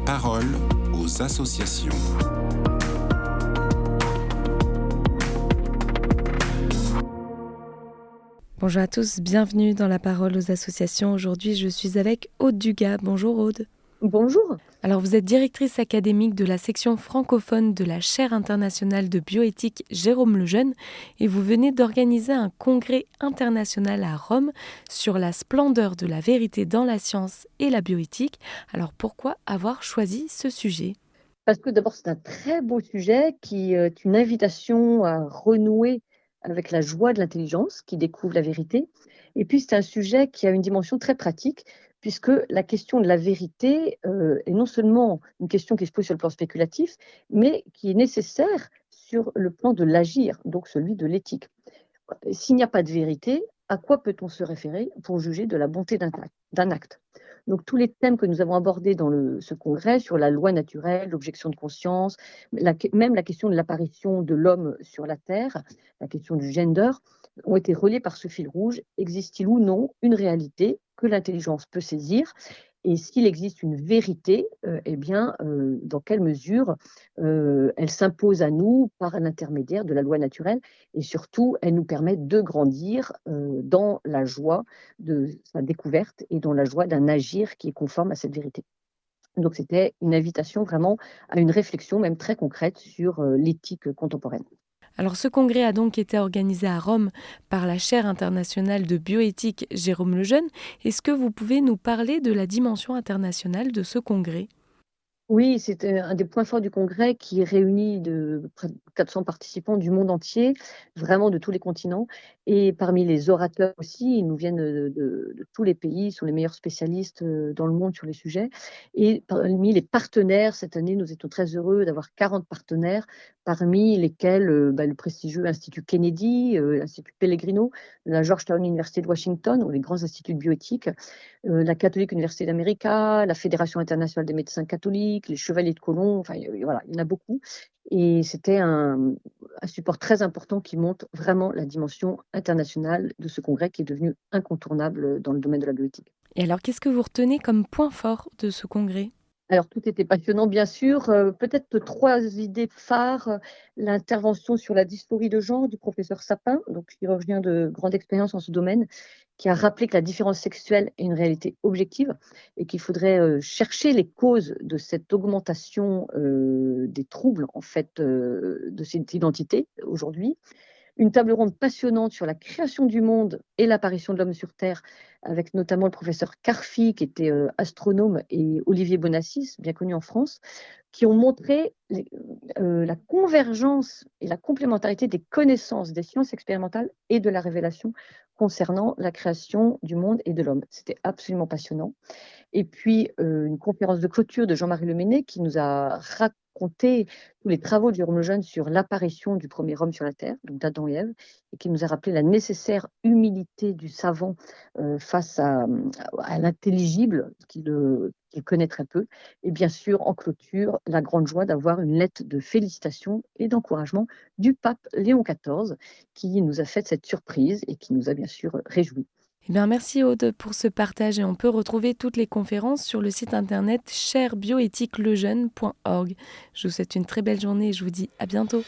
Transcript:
parole aux associations. Bonjour à tous, bienvenue dans la parole aux associations. Aujourd'hui, je suis avec Aude Dugas. Bonjour Aude. Bonjour. Alors, vous êtes directrice académique de la section francophone de la chaire internationale de bioéthique Jérôme Lejeune et vous venez d'organiser un congrès international à Rome sur la splendeur de la vérité dans la science et la bioéthique. Alors, pourquoi avoir choisi ce sujet ? Parce que d'abord, c'est un très beau sujet qui est une invitation à renouer avec la joie de l'intelligence qui découvre la vérité. Et puis, c'est un sujet qui a une dimension très pratique, puisque la question de la vérité est non seulement une question qui se pose sur le plan spéculatif, mais qui est nécessaire sur le plan de l'agir, donc celui de l'éthique. S'il n'y a pas de vérité, à quoi peut-on se référer pour juger de la bonté d'un acte ? Donc tous les thèmes que nous avons abordés dans ce congrès sur la loi naturelle, l'objection de conscience, même la question de l'apparition de l'homme sur la Terre, la question du gender, ont été reliés par ce fil rouge. Existe-t-il ou non une réalité que l'intelligence peut saisir ? Et s'il existe une vérité, dans quelle mesure elle s'impose à nous par l'intermédiaire de la loi naturelle, et surtout, elle nous permet de grandir dans la joie de sa découverte et dans la joie d'un agir qui est conforme à cette vérité. Donc c'était une invitation vraiment à une réflexion même très concrète sur l'éthique contemporaine. Alors, ce congrès a donc été organisé à Rome par la chaire internationale de bioéthique Jérôme Lejeune. Est-ce que vous pouvez nous parler de la dimension internationale de ce congrès ? Oui, c'était un des points forts du congrès qui réunit près de 400 participants du monde entier, vraiment de tous les continents. Et parmi les orateurs aussi, ils nous viennent de tous les pays, ils sont les meilleurs spécialistes dans le monde sur les sujets. Et parmi les partenaires, cette année, nous étions très heureux d'avoir 40 partenaires, parmi lesquels le prestigieux Institut Kennedy, l'Institut Pellegrino, la Georgetown University de Washington, ou les grands instituts de bioéthique, la Catholic University d'America, la Fédération internationale des médecins catholiques, les Chevaliers de Colomb, enfin voilà, il y en a beaucoup. Et c'était un support très important qui montre vraiment la dimension internationale de ce congrès qui est devenu incontournable dans le domaine de la bioéthique. Et alors, qu'est-ce que vous retenez comme point fort de ce congrès ? Alors, tout était passionnant, bien sûr. Peut-être 3 idées phares. L'intervention sur la dysphorie de genre du professeur Sapin, donc chirurgien de grande expérience en ce domaine, qui a rappelé que la différence sexuelle est une réalité objective et qu'il faudrait chercher les causes de cette augmentation des troubles, en fait, de cette identité aujourd'hui. Une table ronde passionnante sur la création du monde et l'apparition de l'homme sur Terre, avec notamment le professeur Carfi, qui était astronome, et Olivier Bonassis, bien connu en France, qui ont montré la convergence et la complémentarité des connaissances des sciences expérimentales et de la révélation concernant la création du monde et de l'homme. C'était absolument passionnant. Et puis, une conférence de clôture de Jean-Marie Leméné qui nous a raconté tous les travaux de Jérôme Lejeune sur l'apparition du premier homme sur la Terre, donc d'Adam et Ève, et qui nous a rappelé la nécessaire humilité du savant face à l'intelligible qu'il connaît très peu. Et bien sûr, en clôture, la grande joie d'avoir une lettre de félicitations et d'encouragement du pape Léon XIV, qui nous a fait cette surprise et qui nous a bien sûr réjouis. Eh bien, merci Aude pour ce partage et on peut retrouver toutes les conférences sur le site internet chairebioéthiquelejeune.org. Je vous souhaite une très belle journée et je vous dis à bientôt.